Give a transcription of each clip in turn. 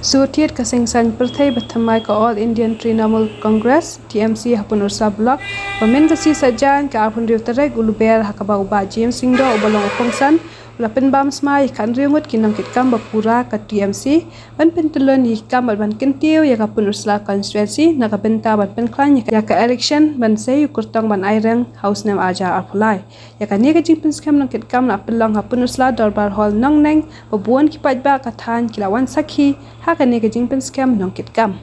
Sutiet kasingsan perthai bathamai ka All Indian Trinamool Congress TMC hapun ursa block pamen kasi sajan ka apun riutarai guluber hakaba uba James Singdo ubalong okongsan ulapen bamsma ikan riungut kinang kitkam bapura ka TMC ban pentulon ikam ban kentiu ya kapun ursla constituency nakabenta ban penklan ya ka election ban sei ukurtong ban aireng house name aja apulai ya ka ni ka jingpin skam nang kitkam na pelong hapun ursla dorbar hall nong neng babuan kipat ba kathan kilawan sakhi haka ni ka jingpin skam nang kitkam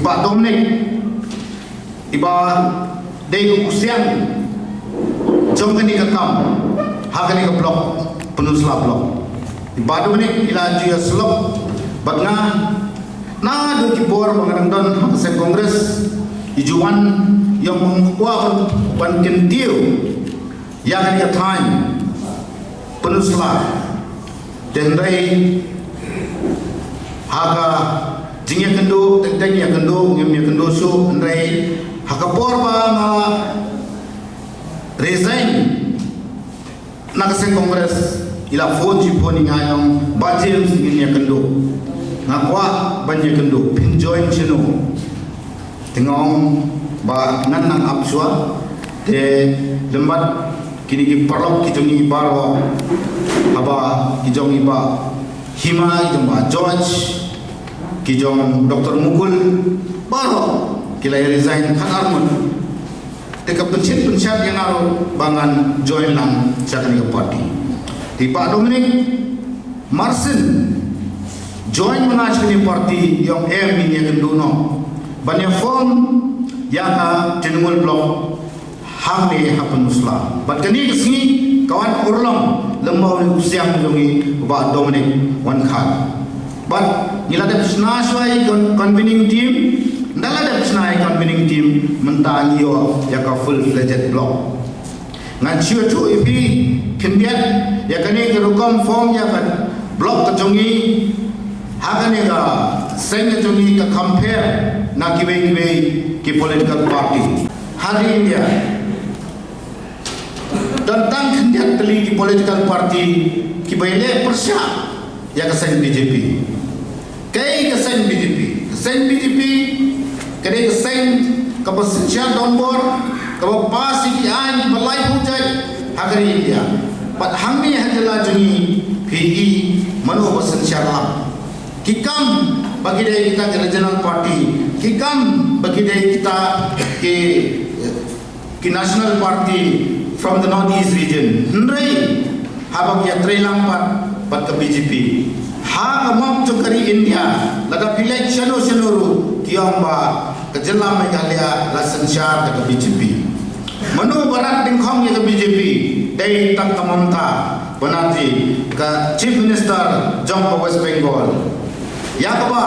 Iba Dominic, iba Dego Kusiang, jom kani kakam, hakani ka blok, penusla blok. Iba Dominic ila juya selok, batna na do kibor mengarang don hasen kongres, ijuan yang mengkuat ban kentiu, yang kani ka time, penusla, dendai haka jingnya kendo, tengnya kendo, ngemnya kendo so, ndai hakapor ba nga resign nakaseng kongres ila foji poni ngayong bajem ngemnya kendo ngakwa banya kendo pinjoin chino tengong ba nganang apswa te lembat kini ki parlok kitongi baro aba kijong iba hima kijong ba George kijong Dr. Mukul baru kila resign kan armun teka pencet yang aro bangan join lang sa kanila party di Pak Dominic Marsin join manaj kanila party yung niya kenduno banya form yang Trinamool block hamne hapun musla bat kani kesini kawan urlong lembaw ni usiang jongi Pak Dominic wan khan but nila ada bisnaswai convening team ndala ada bisnai convening team mentang yo ya ka full fledged block ngan chiu chu ipi kendiat ya kani kerukom form ya kan block kejongi hakane ga seng kejongi ka compare na kiwe ki political party hari India tentang kendiat teli ki political party ki baile persya ya kesan BJP kay kesan BJP kay kesan kapasensya donbor kapapasi kian balai hujai hagari India pat hamni hadala jungi PE mano pasensya lam kikam bagi dari kita ke regional party kikam bagi dari kita ke national party from the northeast region ndrai habak ya trailang pat ke BJP ha kamam chukari India laga village shanu kiong ba kejelam Meghalaya la sensyar ke BJP manu barat dingkhong ke BJP dai tak kamamta banati ke chief minister jong West Bengal yakaba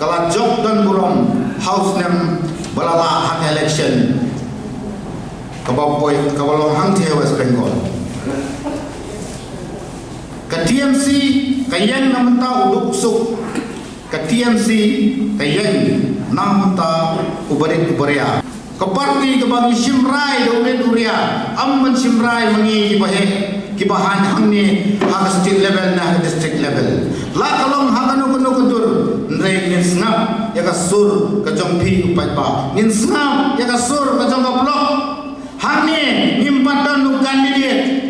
kala jok dan burong house name balala hak election kabapoy kabalong hangti West Bengal ke TMC kayang namenta uduk suk ke TMC kayang namenta ubarit ke parti ke bagi simrai domen uria amman simrai mangi kibahan hangni hak state level na district level la kalong hagano kuno kudur ndai ngin snap ya ka sur ke jongpi upai ba ngin snap ya ka sur ke jong blok hangni ngimpadan nu candidate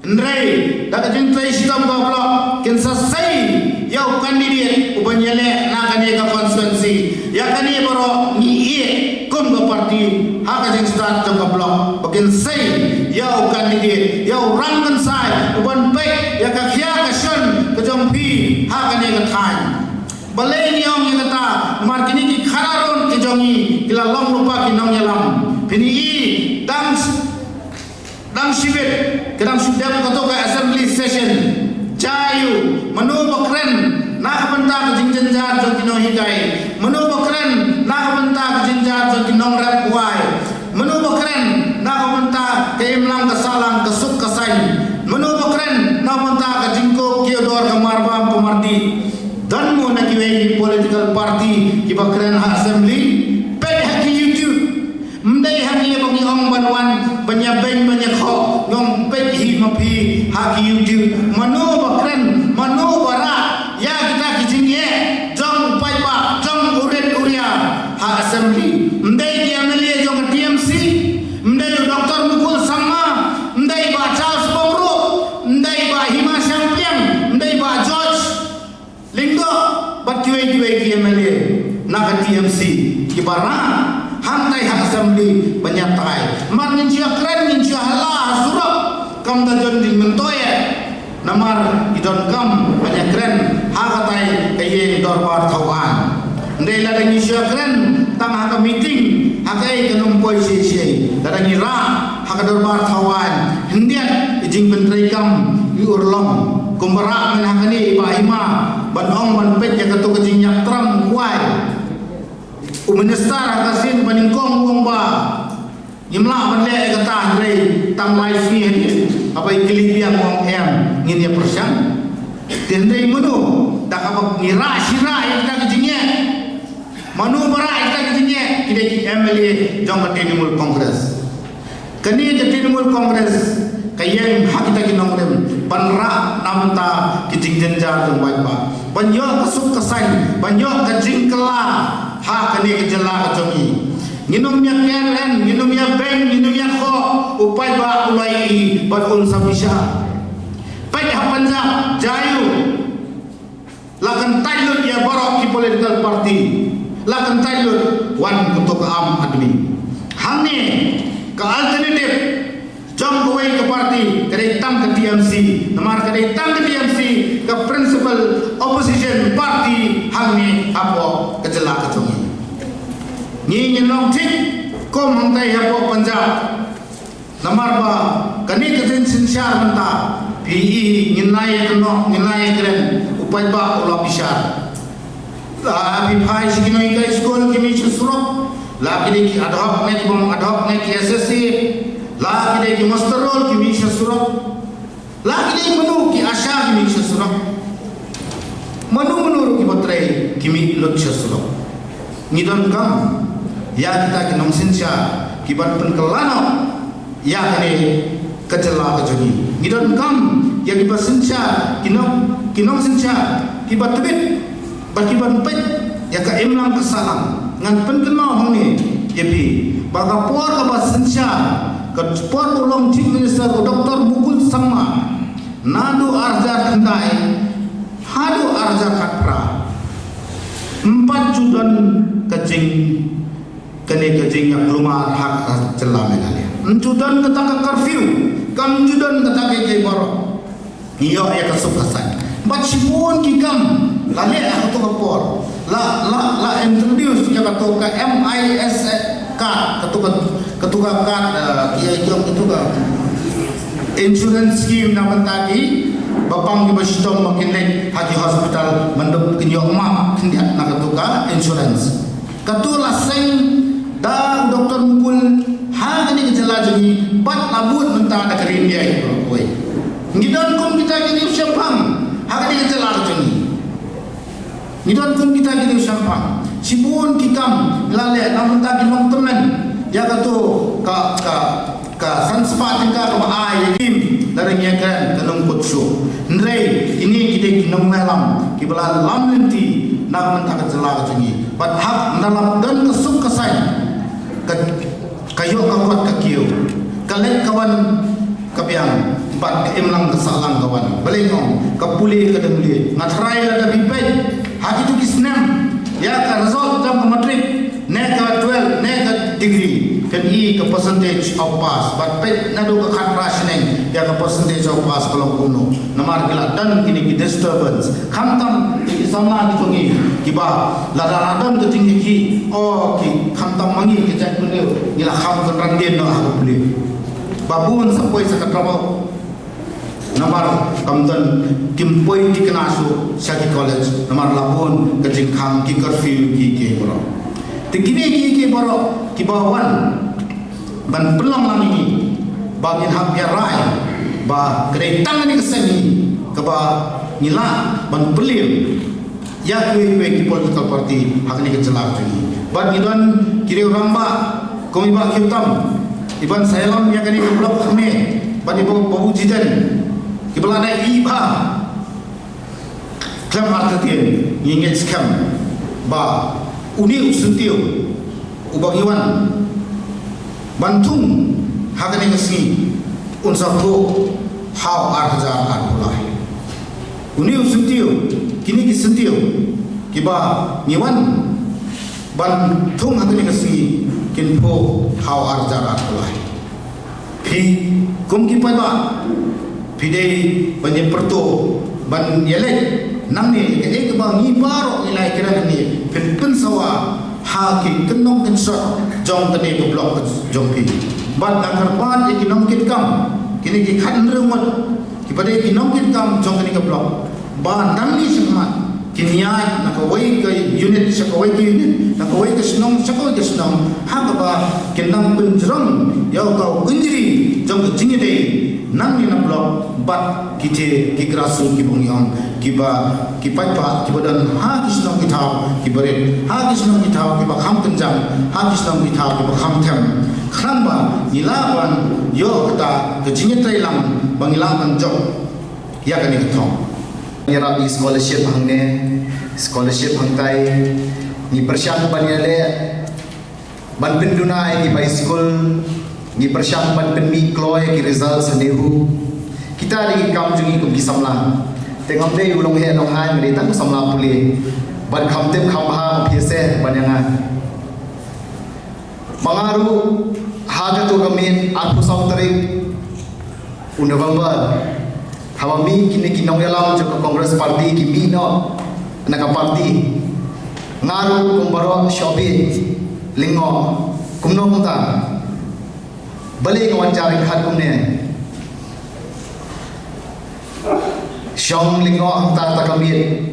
ndrai daga jingtai sitam goblok kin sasai yau candidate ubanyele na kani ka constituency ya kani baro ni ie kun go party haka jing start to goblok bakin sai yau candidate yau rangan sai uban pe ya ka khia ka shon ka jong pi haka ni ka than balai ni ong ya ta mar kini ki khararon ki jongi kila long lupa ki nong yalam pini i dang sibet kedang sudam koto ka assembly session jayu manu bakren na benta ke jinjar jo kino higai manu bakren na benta ke jinjar jo kino rap kuai manu bakren na benta ke imlang ke salang ke suk ke sain manu bakren na benta ke jingko kiodor ke marbam pemardi dan mo na kiwe political party ki bakren assembly pe haki YouTube mdai haki bagi ong kawan banyak bank banyak kok ngom pet hi mapi haki YouTube mano bakren mano bara ya kita kijingye jong pai ba jong uret uria ha assembly ndai di MLA jong TMC ndai Dr. Mukul Sama ndai ba Charles Pomro ndai ba Hima Champion ndai ba George Linggo bat kiwe ki MLA nak TMC kibara hantai hak assembly banyatai man ninja keren ninja halah surap kam da jon ding mentoye namar idon kam banyak keren hakatai kaye dorbar thawan ndai la dang ninja keren tang hak meeting hakai kanum poi se da dang ira hak dorbar thawan hindian ijing menteri kam urlong kumbara men hakani bahima banong ban pet ya katu kejing yak tram kuai Minister akasin paningkong wong ba imla manle kata rei tang live ni apa ikilibiang wong em ngin ya persian tendai menu dak apa ngira sira ita kejingnya manu bara ita kejingnya kidai MLA jong Tenimul Congress kani Tenimul Congress kayeng hak kita kinongrem panra namta kijing jenjar jong ba banyo kasuk kasai banyo kejing kela ha kani kejela kajongi nginum nya keren nginum nya bank nginum nya kho upai ba ulai batun sabisha pai ha Punjab jayu lakan taylut ya barok ki political party lakan taylut wan kutuk am admi hangne ka alternative jom kuai ke parti kadai tam ke TMC namar kadai tam ke TMC ke principal opposition party hangne apo kejela kajongi ni nyelong tik kom hantai apo Punjab namar ba kani keten sinsyar menta PE nyinai keno nyinai keren upai ba ulah bisar la abi phai sikinoi ka school kimi surok la kini ki adhok ne bom adhok ne ki SSC la kini ki masterol kimi surok la kini menu ki asha kimi surok menu ki batrai kimi lot surok ngidon kam ya kita kinong sinsya kibat penkelano ya kini kejela kejoni ngidon kam ya kibat sinsya kinong sinsya kibat tebit bakibat pet ya ka imlang kesalang ngan penkenal honi yepi baga por ka sinsya ka por ulong chief minister Dr. Mukul Sama nadu arja kendai hadu arja katra 4 judan kejing kene kejing yang keluar hak celah menalia enjudan kata curfew kam judan kata ke baro iyo ya kasukhasan bachipon ki kam lale aku to kapor la introduce ya kata ka MIS card ketuga card ya jom ketuga insurance scheme naman tadi bapang di basitong makinlek haji hospital mandop kinyok ma kindiat na ketuga insurance katula sing da Dr. Mukul ha kani kejela jadi bat labut mentah ada kerin dia oi ngidon kum kita kini usampang ha kani kejela jadi ngidon kum kita kini usampang sibun kikam lale namun tak kinong temen ya katu ka sanspa tingka ka ai yakin dari nyakan kanong kutsu ndrei ini kita kinong melam kibala lam lenti nak mentah kejela jadi bat hak dalam dan kesuk kesai kayo kawan kakiyo kalek kawan kapiang bat keimlang kesalang kawan belengong kapuli kademli ngatrai ada bipet hak itu kisnam ya ka result jam matric ne ka 12 ne ka degree kan i ka percentage of pass bat pet nadu ka khat rationing ya ka percentage of pass kalau kuno namar gila dan kini ki disturbance khamtam ki samla ki tongi ki ba ladaradam ke tinggi ki oh ki khamtam mangi ki cak kuneu gila kham kan randien no aku beli babun sampai sakatrabo namar kamtan kimpoi di kenasu Syaki College namar lapun ke jingkham ki curfew ki ke bro tikini ki bro ki bawan ban pelang lang ini bagin hak ya rai ba keretang ni keseni ke ba nila ban pelim ya kue ki political party hak ni kecelak ni ba gidon kiri ramba komi ba kitam iban sayalon yang kini blok kami bani babu jidan kibala na iba klam artatien yinget skam ba uni usuntiu ubagiwan bantung hagani ngasni unsako how arja arulai uni usuntiu kini kisuntiu kiba niwan bantung hagani ngasni kinpo how arja arulai pi kum kipai ba pidei banyak perto ban yelek nang ni ke ba ni baro ilai kira ni pen sawa ha ki kenong ken shot jong tane ko blok jong pi ban nakar ban ki nong kit kam kini ki khan remot ki pade ki nong kit kam jong tane ko blok ba nang ni sama kinyai na ko wai ka unit sa ko wai ki unit na ko wai ka snong sa ko ka snong ha ka ba kenang penjrong yau ka gunjiri jong jingi dei nang ni na blok bat kite ki grasu ki bongyong ki ba ki pai pa ki bodan ha ki snong ki thau ki beret ha ki snong ki thau ki ba kham kenjang ha ki snong ki thau ki ba kham them kham ba nilawan yo kata ke jingi tai lam bangilang jong ya ka ni thong yara scholarship hangne scholarship hangtai ni persyang banyale ban penduna ni high school ni persyang ban penmi kloy ki result sanehu kita lagi kam jungi kum ki samla tengam dei ulong he nong han ni tang samla puli ban kham tem kham ha phise banyanga mangaru haga to gamin aku sautari November Hawami kini kinong yalam joko Congress Party ki mino naka party ngaru kumbaro shobi lingo kumno kumta balik wawancara khat kumne shong lingo ta takamit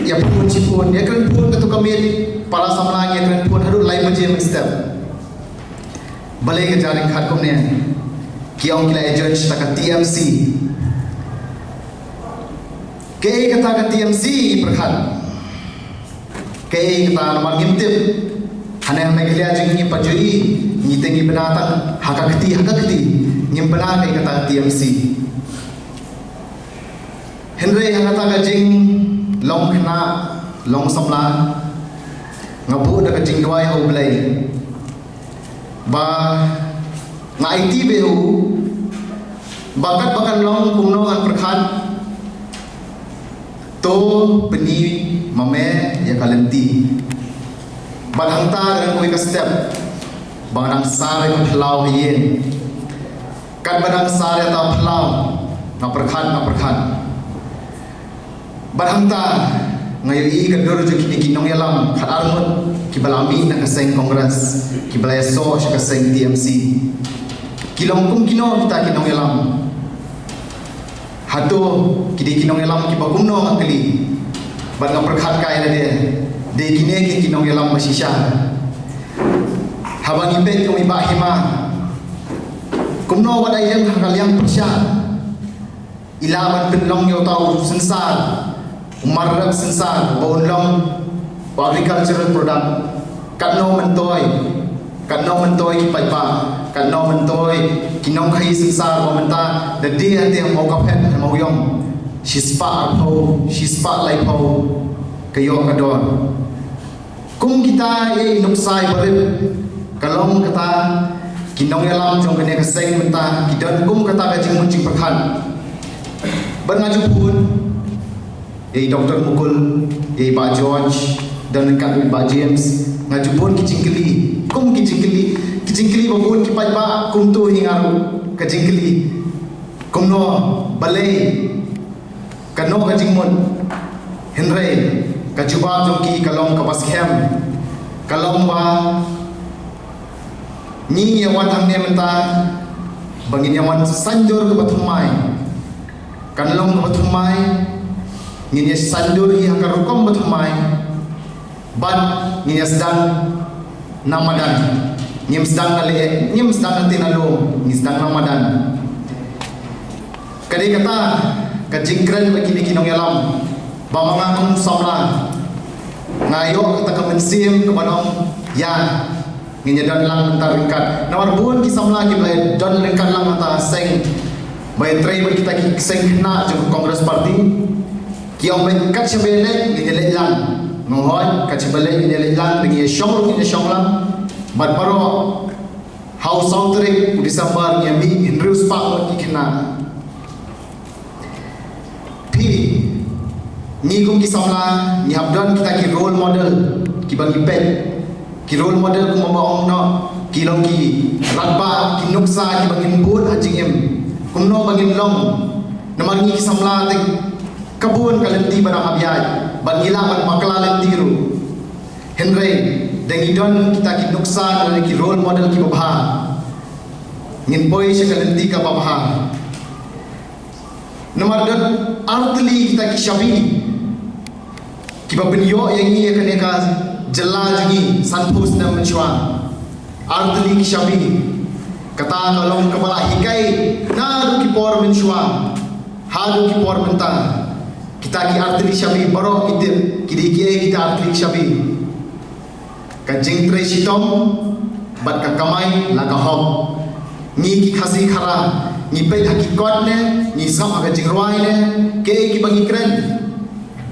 ya pun cipun ya kan pun ketu kamit para samlang ya kan pun haru lai majem step balik wawancara khat kumne kiong kila judge taka TMC ke kata ka TMC perkhat ke kata nama ngimtip hana meglia jingi pajuri ni tengi benatang hakakti ngim bena ke kata TMC Henry hangata ka jing long khna long samla ngabu da ka jing dwai ho blai ba ngai ti behu bakat long kumno an perkhat to peni mame ya kalenti badang ta dengan koi ka step badang sare ka phlau yen kan badang sare ta phlau na perkhat badang ta ngai i ka dor ju kini kinong yalam khat armut ki balami na ka seng congress ki balaya so ka seng TMC kilong kum kino kita kinong yalam hato kidi kinong yalam ki bagumno ngakli ban nga perkhat kai na de kine ki kinong yalam masisya habang ibet kung iba hima kumno wadai yang hakaliang persya ilaman penlong yo tau sensar umarap sensar baunlong agricultural product kanno mentoy ki pai pa kanno mentoy kinong khai sensar menta the day ate mo ka phet mo yom shispa lai pho kayo kadon kum kita ye nuksai barit kalong kata kinong yalam jong kene kaseng menta kidon kum kata ka jing muncing perkhan ban ngaju pun Dr. Mukul Pak George dan dekat Pak James ngaju pun kicingkeli babun kipai ba kum tu hingaru kicingkeli kumno balai kano kajingmun Henry kajuba jongki kalong kapas kem kalong ba ni yawan hangne menta bangin yawan sanjur ke batumai kanlong ke batumai ni sanjur hi hakarukom batumai ban ni sedang namadan nyem sedang nanti nalo ni sedang ramadan kade kata kajingkran bagi kinong yalam ba mga kung samla ngayo kata kamensim kebanong ya nginya don lang mentar ringkat nomor bun ki samla ki bai don ringkat lang anta seng bai trai bai kita ki seng na jeng Kongres Parti ki om bai kat sebele nginya le lang ngohoi kat sebele nginya le lang nginya syong lang bat paro House Outrik Desember ngiami Hinrus Pak ki kina pi ni kum ki samla ni habdan kita ki role model ki bagi pet ki role model ku mama no ki long ki ratba ki nuksa ki bagi bun hajing em kumno bagi long namang ni ki samla te kabun kalenti bana habiai ban gila ban makla lenti ru henry dengidon kita ki nuksa dan ki role model ki babha ngin poi se kalenti ka babha nomor dot artli kita ki shabi ki babinyo yang ni akan ka jalla jangi sanpus na menchwa artli ki shabi kata nolong kepala hikai na du ki por menchwa hadu ki por menta kita ki artli shabi baro idip kidi ki kita artli shabi ka jing tre sitom bat ka kamai la ka hop ni ki khasi khara ni pe hakikot ne ni sam aga jingrwai ne ke ki bagi kren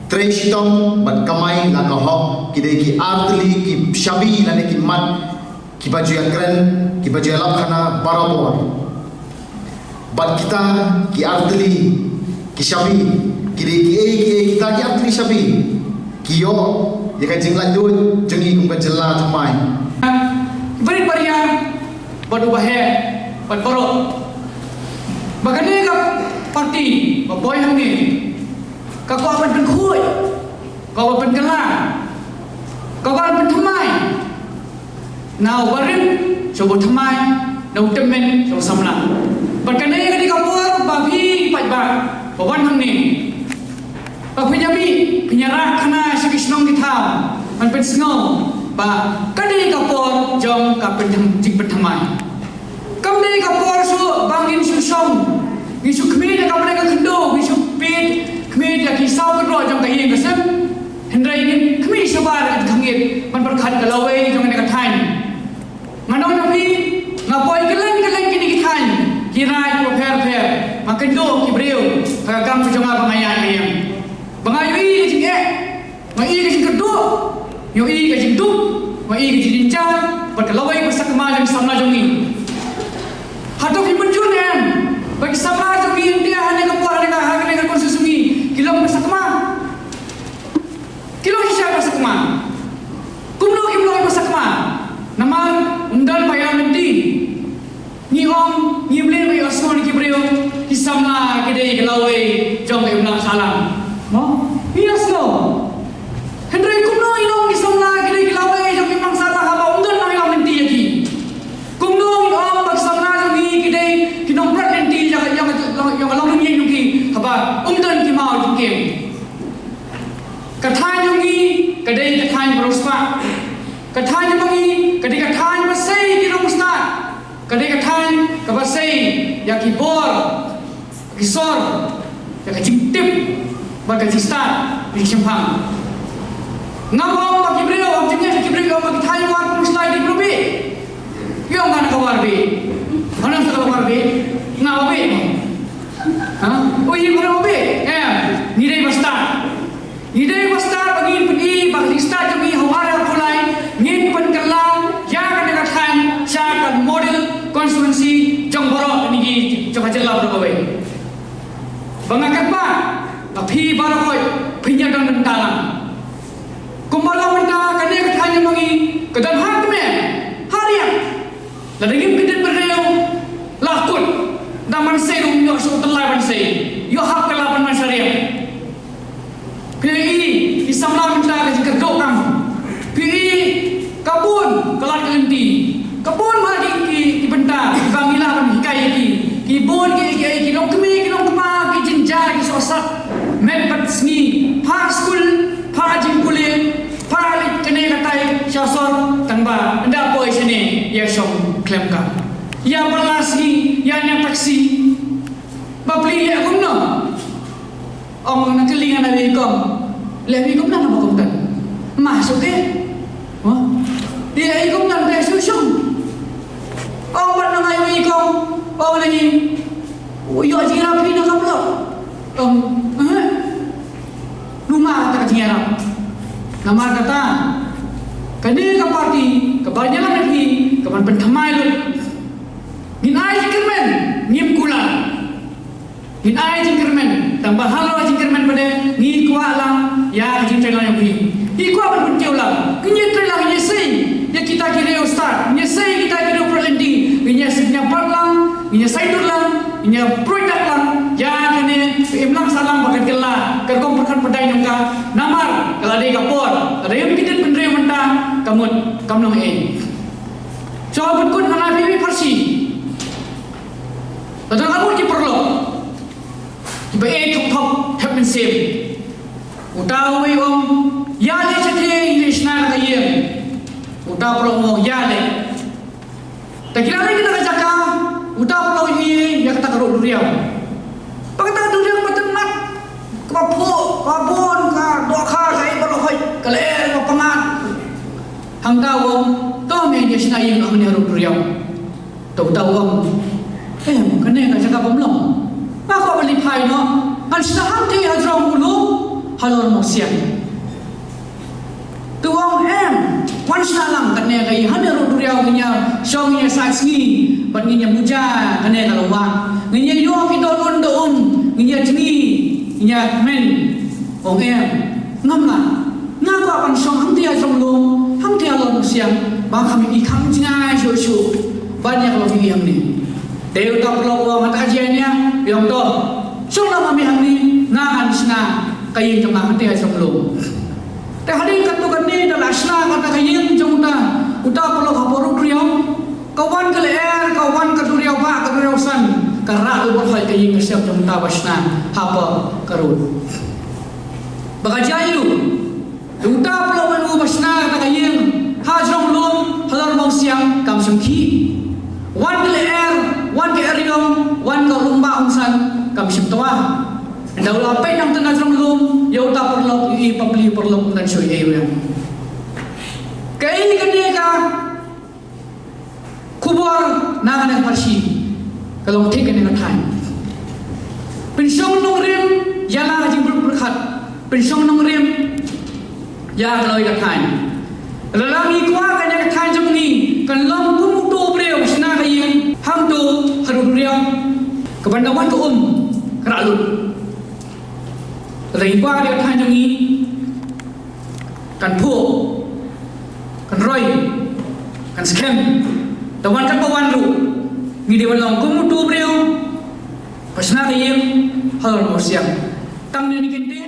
tre sitom bat kamai la ka hop kide ki artli ki shabi la ne ki mat ki baju yang keren ki baju lap khana barabor bat kita ki artli ki shabi kide ki kita ki artli shabi ki yo ya ka jingla dut jengi kum ka jella tumai beri paria badu bahe bad baro bagane ka parti ba boy hang ni ka ko apan pen khui ka apan kala ka apan thamai now barin coba thamai now temen so samla bagane ka di ka por ba bi pai ba wan hang ni ba punyami kenyara khana sikisnong ki tham man pen sngo ba kadi ka por jong ka pen jing pen thamai kam dei ka por su bangin su song ni su khmi ka kam ka khndo ni su pit khmi ka ki saw ka ro jong ka yin ka sem hendrai ni khmi sabar ka khangit man par khat ka lawe jong ne ka thain nganong na pi ngapoi keleng ki ni ki thain ki rai ko pher ma khndo ki breu ka kam su jong ba ngaya ayam bangayu i ka jing e ma i ka jing khndo yo i ka jing du ma i ka jing cha par ka lawe pa sak ma jong samla jong ni hatok ki menjun em bagi sama tu ki India hane ka por hane ka konsusumi kilom pasakma kilo hisya pasakma kumno kimlo pasakma naman undal bayan nanti ni om ni ble ba osman ki breo ki samna ki dei glawe jong e unang salam mo ni asno hendrai kumno ilong ki samna ki dei glawe jong e unang salam ha ba undal na ilong nanti yaki kumno om bag samna ki dei ki nong prat nanti yang long ni yung ki haba umdan ki mau ki kem kathan yung ki kadai kathan prospa kathan yung ki kadai kathan pasai ki romsta kadai kathan ka pasai ya ki bor ki sor ya ka jintip ba ka jista ki chimpang ngam ba ki breo om jingnya ki breo ba ki than war prosla di probi yung kana ka warbi mana sa ka warbi ngawabe ha oh ini mana wabe nidai basta bagi pergi bagi start jadi hawara kulai ngin pen kelang ya kan dekat han syakan model konstituensi jongboro niki coba jelas berbawe bangakat pa tapi barakoi pinjadan dalam kumbala menta kane katanya mangi kedan hakme harian ladengin kedin berdeu lakut daman serum yo so telaban sei yo hak kelaban masyarakat PI isamla minta ke kedok kam PI kabun kelat kelenti kabun mari ki benta bangila ban hikai ki bon ki long kema ki jinja ki sosat met pat smi pa school pa jing kule pa kene katai syasor tangba nda poi sini ya song klem ka ya balasi ya nya taksi babli ya kumno om na kelingan na kom lebi kom na ba kom tan masuk eh dia ikom na ta susung oh ni yo jira pi na kaplo rumah tak jira nama kata kani ka parti kebanyakan lagi kapan pentamai lu min ai jingkermen ngim kula min ai jingkermen tambah halo jingkermen pada ni kuat lang ya jingkermen yang bi i kuat berpunjau lang kenyet lang nyesai ya kita kira ustaz nyesai kita kira perlendi nyesai lang nyesai lang nya produk lang ya kene imlang salam bakat kela kerkom perkan pedai nangka namar kalau ada kapor ada yang kita pendre mentang kamu so betkun mana bibi farsi ada kamu ki perlu tiba top have been saved utawi om ya le chete english na kayem uta promo ya le tak kira lagi kita jaka uta promo ini ya kata karo duriau pakata duriau betenak kapo kabon ka dokha kai baloi kale ko pamat hang tahu to me dia sinai nak ni haru duriau tahu om kene ka jaka pemlong aku beli pai no kan saham ti ajrong ulu halor mosian tuang wan salam kene kai haru duriau nya songnya saksi ban nya muja kene kalau wa nya yo kita on nya jeni nya men ngamla ngaku akan song hang ti ajrong lu hang ti halor mosian bang kami ikam jingai shu banyak kalau yang ni Dewa tak perlu uang mata kajiannya yang tu sungguh kami hari ni ngahan sina kain jemaah hati asam belum teh hari katukan ni adalah sina kata kain jemta udah perlu kaporu kriau kawan ke leer kawan ke duriau pak ke duriau san karena lu berhal kain kesiap jemta basna apa karun bagajayu udah perlu menu basna kata kain hajrong belum halar bang siang kam sungki wan ke leer wan ke eriong wan ke lumba ungsan kam simtoa ndaula pe nang tanah lum yau ta perlu i papli perlu dan soi ewe kai kene ka kubur nang farsi kalau thik kene ka thai pensong nong rem yala jing berkhat pensong nong rem ya kalau ka thai lalangi kwa kene ka thai jong ni kan lom kum tu breu sna ka yin ham tu haru breu kebandawan ke keralut Riba dia tanya jangi kan pu kan roy kan scam tawan kan pawan ru ni dia long kum tu breu pasna kayem hal mosiam tang ni kente